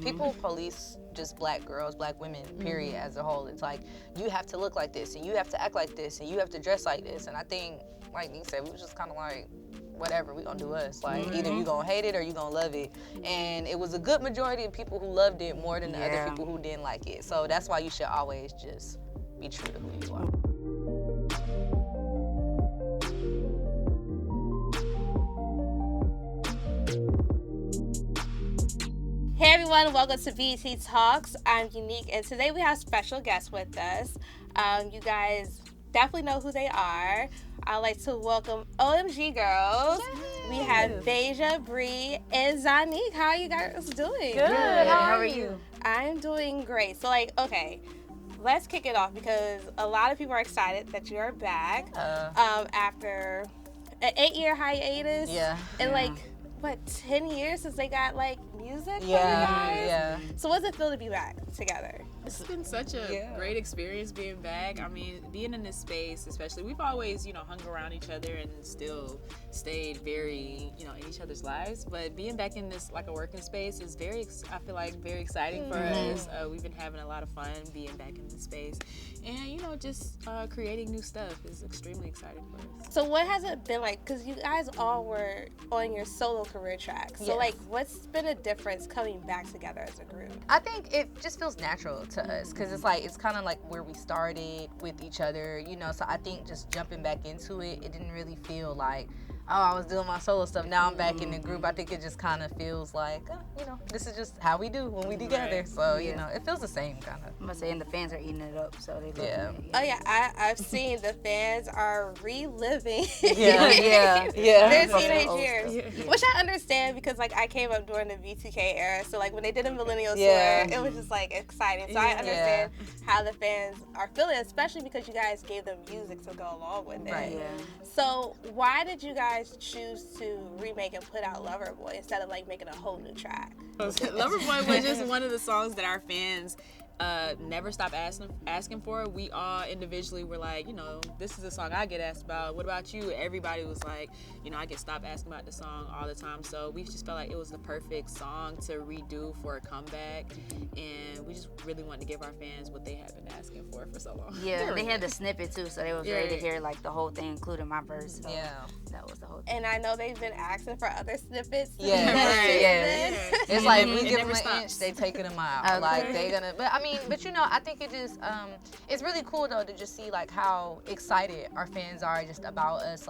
people police just black girls, black women, period, as a whole. It's like, you have to look like this, and you have to act like this, and you have to dress like this. And I think, like Nick said, we was just kind of like, whatever, we gonna do us. Like, either you gonna hate it or you gonna love it. And it was a good majority of people who loved it more than the other people who didn't like it. So that's why you should always just be true to who you are. Hey everyone, welcome to BET Talks. I'm Unique, and today we have special guests with us. You guys definitely know who they are. I'd like to welcome OMG Girlz. Yay. We have Beja, Bree, and Zanique. How are you guys doing? Good. How are you? I'm doing great. So, okay, let's kick it off because a lot of people are excited that you are back after an 8-year hiatus. Yeah. And 10 years since they got music from you guys? Yeah. So what's it feel to be back together? It's been such a great experience being back. I mean, being in this space, especially, we've always, hung around each other and still stayed very, in each other's lives. But being back in this, a working space is I feel like very exciting for us. We've been having a lot of fun being back in this space. And, just creating new stuff is extremely exciting for us. So what has it been like? Because you guys all were on your solo career track. So, what's been a difference coming back together as a group? I think it just feels natural to us because it's kind of like where we started with each other, so I think just jumping back into it didn't really feel like, oh, I was doing my solo stuff, now I'm back in the group. I think it just kind of feels like, this is just how we do when we together. So, it feels the same kind of. I'm gonna say, and the fans are eating it up, so they love it. Oh yeah, I've seen the fans are reliving their teenage years, which I understand because I came up during the V2K era, so when they did a millennial tour, it was just exciting. So I understand how the fans are feeling, especially because you guys gave them music to go along with it. Right. Yeah. So why did you guys choose to remake and put out Loverboy instead of making a whole new track? Loverboy was just one of the songs that our fans never stopped asking for. We all individually were like, this is a song I get asked about. What about you? Everybody was like, I get stopped asking about the song all the time. So we just felt like it was the perfect song to redo for a comeback. And we just really wanted to give our fans what they have been asking for so long. Yeah, they had the snippet too, so they was ready to hear the whole thing, including my verse. So that was the whole thing. And I know they've been asking for other snippets. It's like we give them an inch, they taking them out. Okay. They gonna, but I think it just, it's really cool though to just see how excited our fans are just about us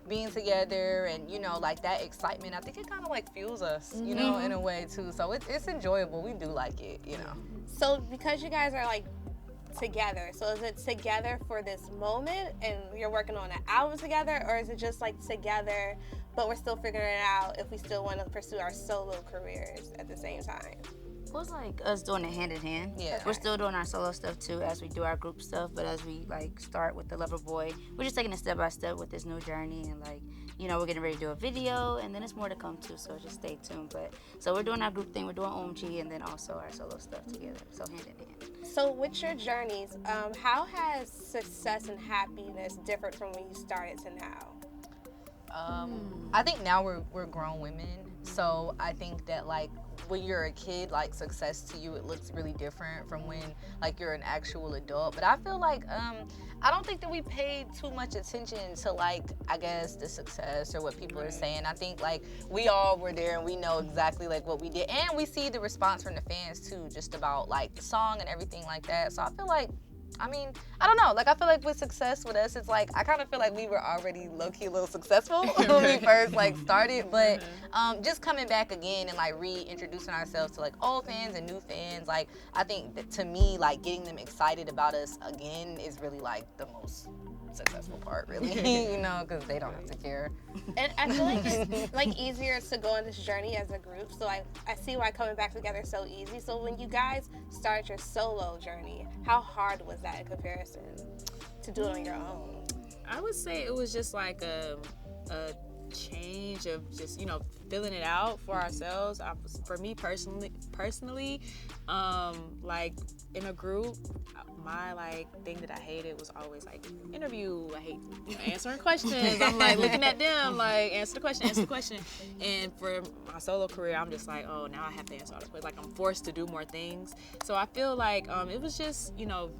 being together and that excitement. I think it kind of fuels us, in a way too. So it's enjoyable. We do like it, So because you guys are together, so is it together for this moment and you're working on an album together, or is it just together but we're still figuring it out if we still want to pursue our solo careers at the same time? It was us doing it hand in hand. Yeah. We're still doing our solo stuff too as we do our group stuff, but as we start with the Loverboy, we're just taking it step by step with this new journey, and we're getting ready to do a video, and then it's more to come too, so just stay tuned. But so we're doing our group thing, we're doing OMG, and then also our solo stuff together, so hand in hand. So with your journeys, how has success and happiness differed from when you started to now? I think now we're grown women, so I think that when you're a kid, success to you, it looks really different from when you're an actual adult. But I feel I don't think that we paid too much attention to I guess the success or what people are saying. I think we all were there and we know exactly what we did, and we see the response from the fans too, just about the song and everything like that. So I feel I don't know. I feel with success with us, it's I kind of feel we were already low-key a little successful when we first started. But just coming back again and reintroducing ourselves to old fans and new fans, I think that to me, getting them excited about us again is really the most successful part, really. Because they don't have to care. And I feel it's easier to go on this journey as a group. So I see why coming back together is so easy. So when you guys started your solo journey, how hard was that in comparison to do it on your own? I would say it was just a change of just, you know, filling it out for ourselves. For me personally, like in a group, my like thing that I hated was always like interview. I hate, you know, answering questions. I'm like looking at them like answer the question. And for my solo career, I'm just like, oh, now I have to answer all the questions. Like I'm forced to do more things. So I feel like it was just, you know,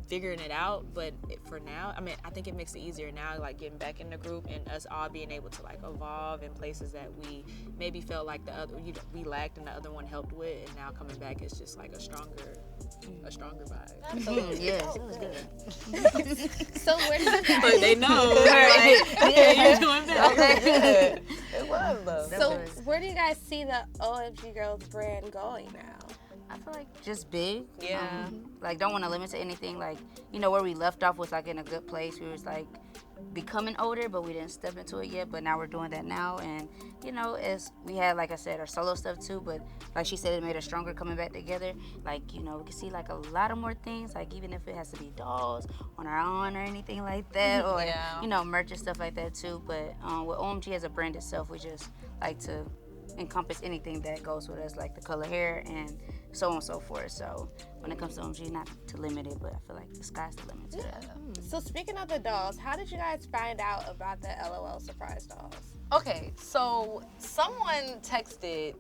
figuring it out. But for now, I mean, I think it makes it easier now, like getting back in the group and us all being able to like evolve in places that we maybe felt like the other, you know, we lacked and the other one helped with, and now coming back is just like a stronger vibe. Absolutely. Yes, it was good. So where did you guys? But they know, like, yeah, you're doing better. Okay, good. It was though. So where do you guys see the OMG Girlz brand going now? I feel like just big. Yeah. Like don't want to limit to anything. Like, you know, where we left off was like in a good place. We was like becoming older, but we didn't step into it yet. But now we're doing that now, and you know, as we had, like I said, our solo stuff too. But like she said, it made us stronger coming back together. Like, you know, we can see like a lot of more things. Like even if it has to be dolls on our own or anything like that, or you know, merch and stuff like that too. But with OMG as a brand itself, we just like to encompass anything that goes with us, like the color hair and so on and so forth. So when it comes to OMG, not to limit it, but I feel like the sky's the limit to that. So speaking of the dolls, how did you guys find out about the LOL surprise dolls? Okay, so someone texted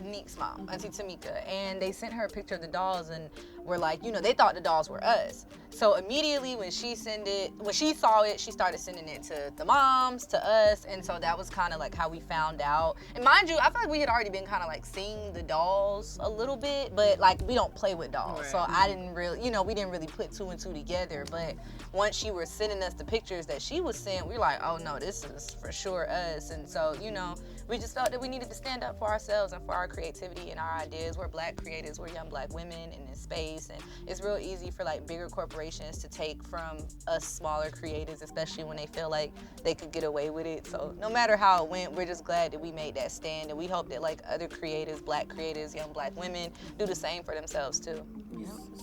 Neek's mom, Auntie Tamika, and they sent her a picture of the dolls and were like, you know, they thought the dolls were us. So immediately when she saw it, she started sending it to the moms, to us, and so that was kind of like how we found out. And mind you, I feel like we had already been kind of like seeing the dolls a little bit, but like we don't play with dolls, Right. so I didn't really, you know, we didn't really put two and two together. But once she was sending us the pictures that she was sent, we were like, oh no, this is for sure us. And so, you know, we just felt that we needed to stand up for ourselves and for our creativity and our ideas. We're black creators, we're young black women in this space, and it's real easy for like bigger corporations to take from us smaller creators, especially when they feel like they could get away with it. So no matter how it went, we're just glad that we made that stand, and we hope that like other creators, black creators, young black women, do the same for themselves too.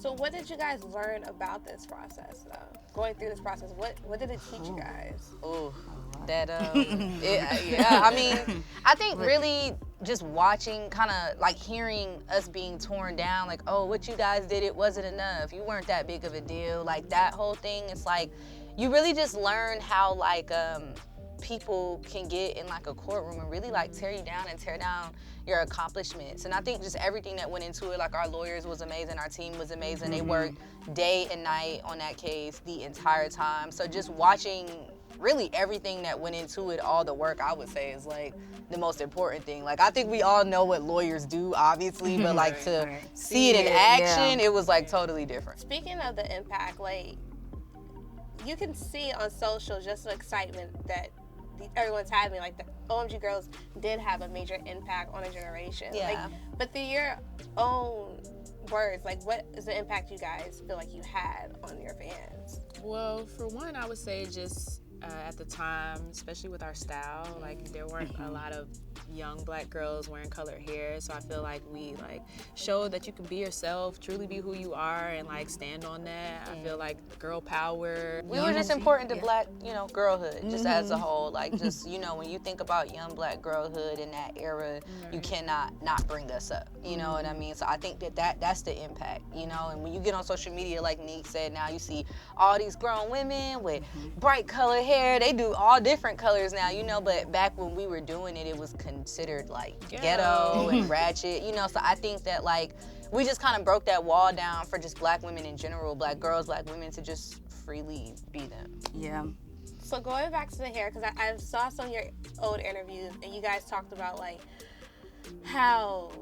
So what did you guys learn about this process though? Going through this process, what did it teach you guys? Ooh, that yeah. I mean, I think really just watching, kind of like hearing us being torn down, like, oh, what you guys did, it wasn't enough. You weren't that big of a deal. Like that whole thing. It's like you really just learn how like people can get in like a courtroom and really like tear you down and tear down your accomplishments. And I think just everything that went into it, like our lawyers was amazing, our team was amazing. They worked day and night on that case the entire time. So just watching really everything that went into it, all the work, I would say is like the most important thing. Like I think we all know what lawyers do, obviously, but like to see it in action, it was like totally different. Speaking of the impact, like you can see on social just the excitement that everyone's having. Like the OMG Girlz did have a major impact on a generation. Yeah. Like, but through your own words, like what is the impact you guys feel like you had on your fans? Well, for one, I would say just at the time, especially with our style, like there weren't a lot of young black girls wearing colored hair, so I feel like we like showed that you can be yourself, truly be who you are, and like stand on that. I feel like girl power. We were just important to black, you know, girlhood, just as a whole. Like just, you know, when you think about young black girlhood in that era, you cannot not bring us up. You know what I mean? So I think that's the impact, you know. And when you get on social media, like Neek said, now you see all these grown women with bright colored hair. They do all different colors now, you know, but back when we were doing it, it was considered like ghetto and ratchet, you know. So I think that like we just kind of broke that wall down for just black women in general, black girls, black women, to just freely be them. Yeah. So going back to the hair, because I saw some of your old interviews and you guys talked about like how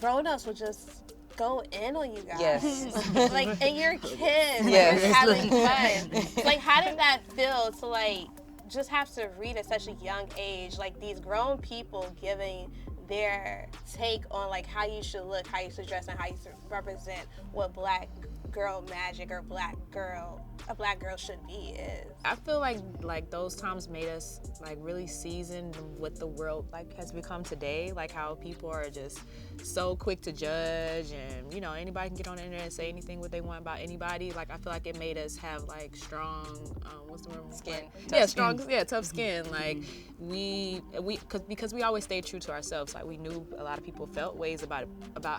grown-ups would just go in on you guys. Yes. Like, and you're kids. Yes. You're having fun. Like, how did that feel to, like, just have to read at such a young age, like, these grown people giving their take on like how you should look, how you should dress, and how you should represent what black girl magic or a black girl should be is. I feel like those times made us like really seasoned what the world like has become today. Like how people are just so quick to judge, and you know anybody can get on the internet and say anything what they want about anybody. Like I feel like it made us have like strong what's the word? Skin. Tough skin. Like because we always stayed true to ourselves. Like we knew a lot of people felt ways about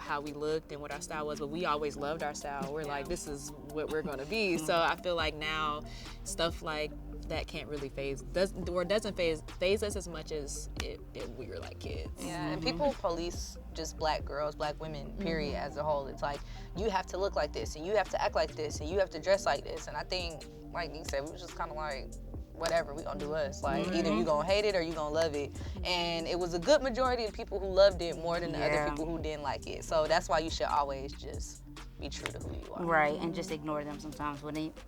how we looked and what our style was, but we always loved our style. We're like, this is what we're gonna be. So I feel like now stuff like that can't really doesn't phase us as much as if we were like kids. Yeah, and people police just black girls, black women, period, as a whole. It's like, you have to look like this, and you have to act like this, and you have to dress like this. And I think, like Nick said, we was just kind of like, whatever, we gonna do us. Like, either you gonna hate it or you gonna love it. And it was a good majority of people who loved it more than the other people who didn't like it. So that's why you should always just be true to who you are. Right, and just ignore them sometimes. I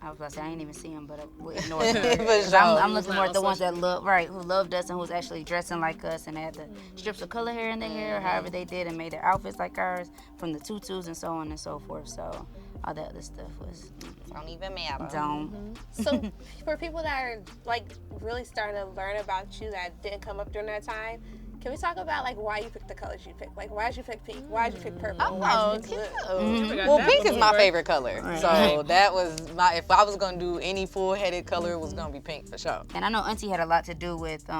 was about to say, I ain't even see them, but we'll ignore them. For sure. I'm looking more at the ones that who loved us and who's actually dressing like us and had the strips of color hair in their hair, or however they did, and made their outfits like ours, from the tutus and so on and so forth. So all that other stuff was Don't even matter. don't. So for people that are like really starting to learn about you that didn't come up during that time, can we talk about like why you picked the colors you picked? Like why did you pick pink? Why did you pick purple? Why did you pick blue? Well, pink is my favorite color. So that was if I was gonna do any full-headed color, it was gonna be pink for sure. And I know Auntie had a lot to do with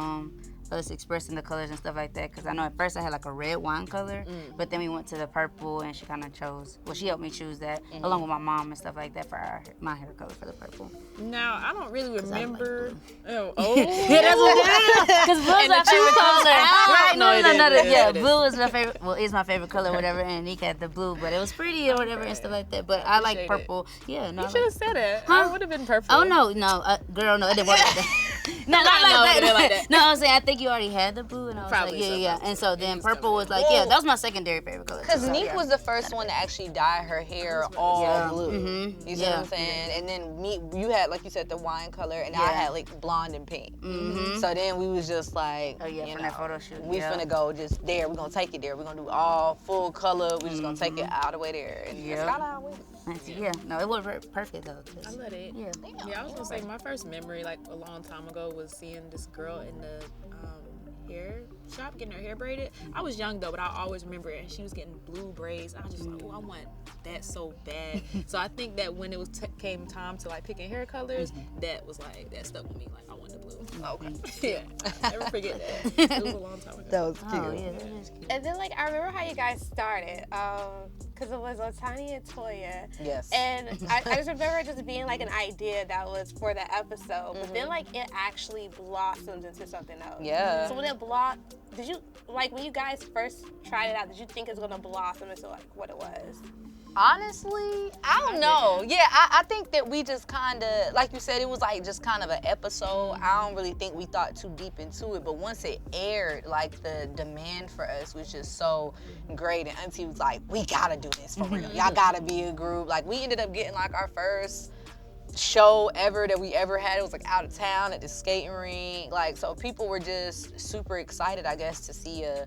us expressing the colors and stuff like that, because I know at first I had like a red wine color, but then we went to the purple, and she kind of chose, well, she helped me choose that along with my mom and stuff like that for my hair color for the purple. Now I don't really remember. Yeah, that's what because blue is my favorite color. Right? No, blue is my favorite. Well, is my favorite color, whatever. And Nick had the blue, but it was pretty or whatever and stuff like that. But I like purple. Yeah, no. You should have said it. Huh? I would have been purple. Oh no, girl, no, it didn't work like that. No, not like that. No, I'm saying I think you already had the blue, and I was Probably like, so, yeah. probably And so. so then purple was like, that was my secondary favorite color. Because So, Neek was the first one to actually dye her hair all blue. You see what I'm saying? And then you had, like you said, the wine color, and I had like blonde and pink. So then we was just like, you know, that photo shoot. we finna go just there. We're gonna take it there. We're gonna do all full color. We're just gonna take it all the way there. And that's kind of how we. Yeah, no, it was perfect though. I love it. Yeah. I was gonna say my first memory, like a long time ago, was seeing this girl in the hair shop getting her hair braided. I was young though, but I always remember it. And she was getting blue braids. I was just like, oh, I want that so bad. So I think that when it was came time to like picking hair colors, that was like that stuck with me. Like I want the blue. Okay. Yeah, I never forget that. It was a long time ago. That was cute. Oh yeah, that is cute. And then like I remember how you guys started, because it was Otani and Toya. Yes. And I just remember it just being like an idea that was for the episode, but then like it actually blossomed into something else. Yeah. So when it did you like when you guys first tried it out? Did you think it was gonna blossom into like what it was? Honestly, I don't know. Yeah, I think that we just kind of, like you said, it was like just kind of an episode. I don't really think we thought too deep into it, but once it aired, like the demand for us was just so great. And Auntie was like, we gotta do this for real. Y'all gotta be a group. Like we ended up getting like our first show ever that we ever had. It was like out of town at the skating rink. Like, so people were just super excited, I guess, to see a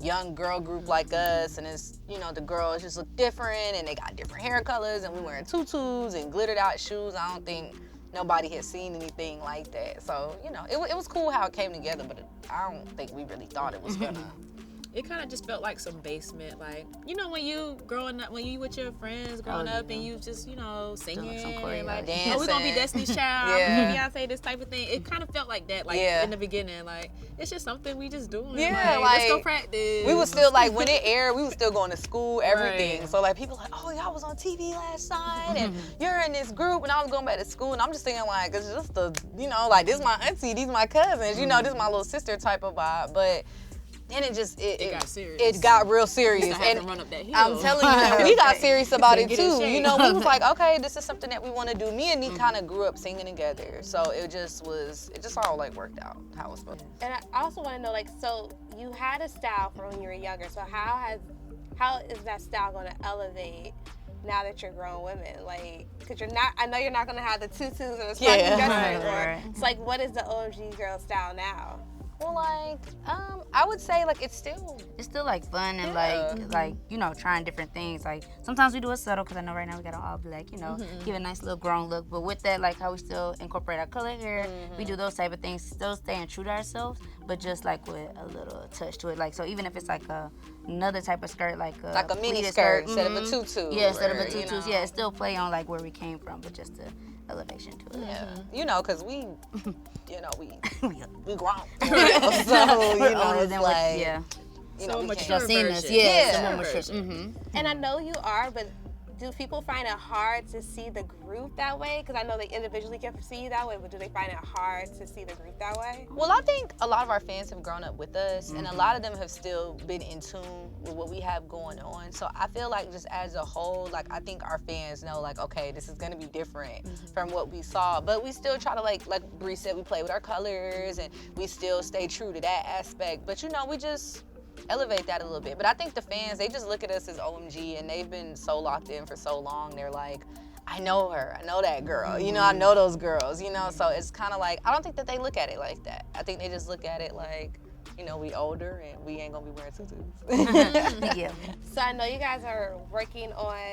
young girl group like us, and it's, you know, the girls just look different and they got different hair colors, and we wearing tutus and glittered out shoes. I don't think nobody had seen anything like that. So, you know, it was cool how it came together, but I don't think we really thought it was gonna. It kind of just felt like some basement, like, you know, when you with your friends growing up and you just, you know, singing, like, dancing. oh, we're gonna be Destiny's Child, Beyonce, this type of thing. It kind of felt like that, like in the beginning, like it's just something we just doing. Yeah, like let's go practice. We was still like when it aired, we was still going to school, everything. Right. So like people like, oh, y'all was on TV last night, and you're in this group, and I was going back to school, and I'm just thinking like it's just the, you know, like this is my auntie, these my cousins, you know, this is my little sister type of vibe, but. Then it got serious. It got real serious, and run up that hill. I'm telling you, we got serious about it too. You know, we was like, okay, this is something that we want to do. Me and Nee kind of grew up singing together, so it just all like worked out how it was supposed to. And I also want to know, like, so you had a style from when you were younger. So how is that style going to elevate now that you're grown women? Like, cause I know you're not going to have the tutus and the sparkly dresses anymore. It's like, what is the OMG Girlz style now? Well, like, I would say like it's still like fun and like you know, trying different things. Like sometimes we do it subtle because I know right now we got an all black, you know, give a nice little grown look. But with that, like how we still incorporate our color here, we do those type of things, still staying true to ourselves, but just like with a little touch to it. Like so, even if it's like another type of skirt, like a mini skirt instead of a tutu. Yeah, instead of a tutu. Yeah, it still play on like where we came from, but just the elevation to it. Yeah, you know, cause we, you know, we grown. So We're you know, older it's than like, yeah. you know, So we much can't- more Y'all seen this? version. Yeah. Yeah. And I know you are, but do people find it hard to see the group that way? Because I know they individually can see you that way, but do they find it hard to see the group that way? Well, I think a lot of our fans have grown up with us, and a lot of them have still been in tune with what we have going on. So I feel like just as a whole, like I think our fans know, like, okay, this is gonna be different from what we saw, but we still try to like Bree said, we play with our colors, and we still stay true to that aspect. But you know, we just elevate that a little bit. But I think the fans, they just look at us as OMG, and they've been so locked in for so long. They're like, I know her, I know that girl, you know, I know those girls, you know. So it's kind of like, I don't think that they look at it like that. I think they just look at it like, you know, we older and we ain't gonna be wearing tutus. Yeah. So I know you guys are working on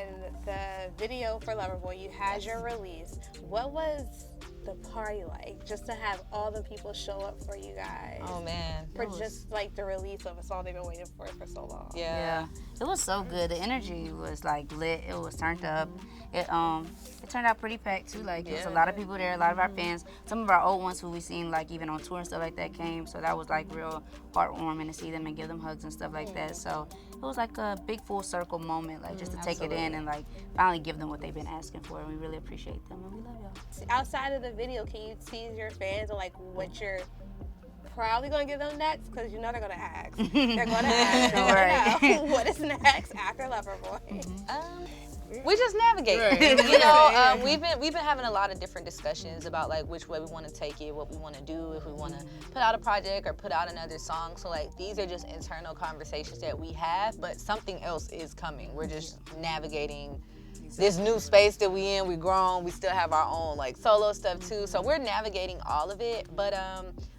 the video for Loverboy. You had your release. What was the party like, just to have all the people show up for you guys? Oh man. For just like the release of a song they've been waiting for so long. Yeah. It was so good. The energy was like lit. It was turned up. It turned out pretty packed too. Like it was a lot of people there, a lot of our fans. Some of our old ones who we seen like even on tour and stuff like that came. So that was like real heartwarming to see them and give them hugs and stuff like that. So it was like a big full circle moment, like just to take it in and like finally give them what they've been asking for. And we really appreciate them and we love y'all. Outside of the video, can you tease your fans on like what you're probably gonna give them next? Because you know they're gonna ask. They're gonna ask. They wanna know what is next after Loverboy. We just navigate. Right. You know, we've been having a lot of different discussions about like which way we want to take it, what we want to do, if we want to put out a project or put out another song. So like these are just internal conversations that we have, but something else is coming. We're just navigating this new space that we in. We grown. We still have our own like solo stuff too. So we're navigating all of it, but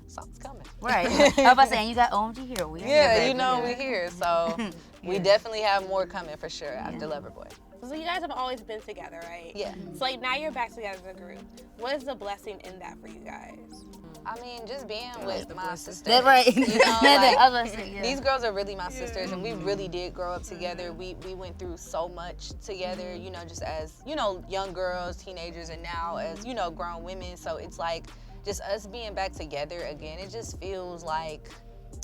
something's coming. Right. I was about to say, and you got OMG here. We are here, Yeah, baby. you know we're here. So we definitely have more coming for sure after Loverboy. So you guys have always been together, right? Yeah. So like now you're back together as a group. What is the blessing in that for you guys? I mean, just being with my sisters. That's right. You know, like, I was about to say, yeah. these girls are really my sisters, and we really did grow up together. We went through so much together, you know, just as, you know, young girls, teenagers, and now as, you know, grown women. So it's like just us being back together again, it just feels like,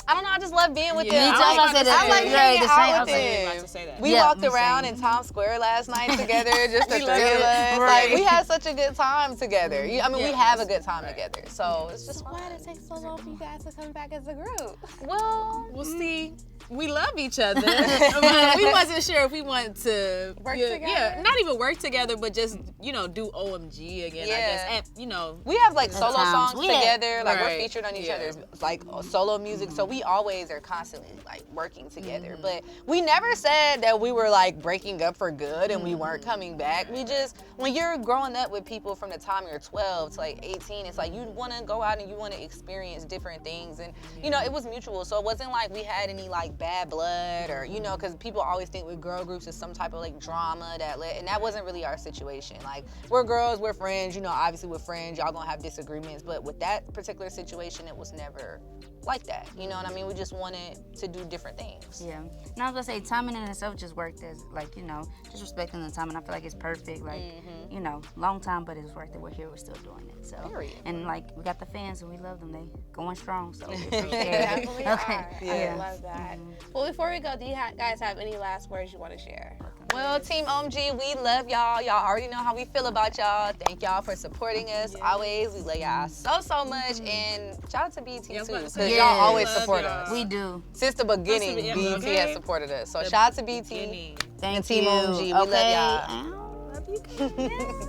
I don't know, I just love being with them. Me too. I was about to say that. I like Yeah, hanging the out same. I with was like, them. about to say that. We Yeah, walked me around same. in Times Square last night together, just the We three love of it. us. Right. Like, we had such a good time together. I mean, we Yeah. have a good time together, so it's just So fun. why did it take so long for you guys to come back as a group? Well, Well, see, we love each other. But we wasn't sure if we wanted to Work yeah, together? Yeah, not even work together, but just, you know, do OMG again. I Yeah. guess, and, you know, we have like solo times. songs We had- together, like we're Right. featured on each Yeah. other's like solo music, so we always are constantly like working together. But we never said that we were like breaking up for good and we weren't coming back. We just, when you're growing up with people from the time you're 12 to like 18, it's like you want to go out and you want to experience different things, and you know, it was mutual. So it wasn't like we had any like bad blood or, you know, because people always think with girl groups is some type of like drama and that wasn't really our situation. Like, we're girls, we're friends, you know, obviously with friends y'all gonna have disagreements, but with that particular situation it was never like that, you know what I mean? We just wanted to do different things. Yeah. And I was gonna say, timing in itself just worked as, like, you know, just respecting the time, and I feel like it's perfect. Like, you know, long time, but it's worth it. We're here, we're still doing it. So, Period. and like, we got the fans and we love them. They going strong. So, we appreciate They it. definitely are. Yeah. I love that. Well, before we go, do you guys have any last words you want to share? Well, Team OMG, we love y'all. Y'all already know how we feel about y'all. Thank y'all for supporting us always. We love y'all so much, and shout out to BET Yeah, I was too, about to because say, y'all yeah. always Love support y'all. us. We do. Since the beginning, Yeah, BET okay. has supported us. So shout out to BET Beginning. Thank Team you. OMG. We love Okay. y'all. Ow. Love you.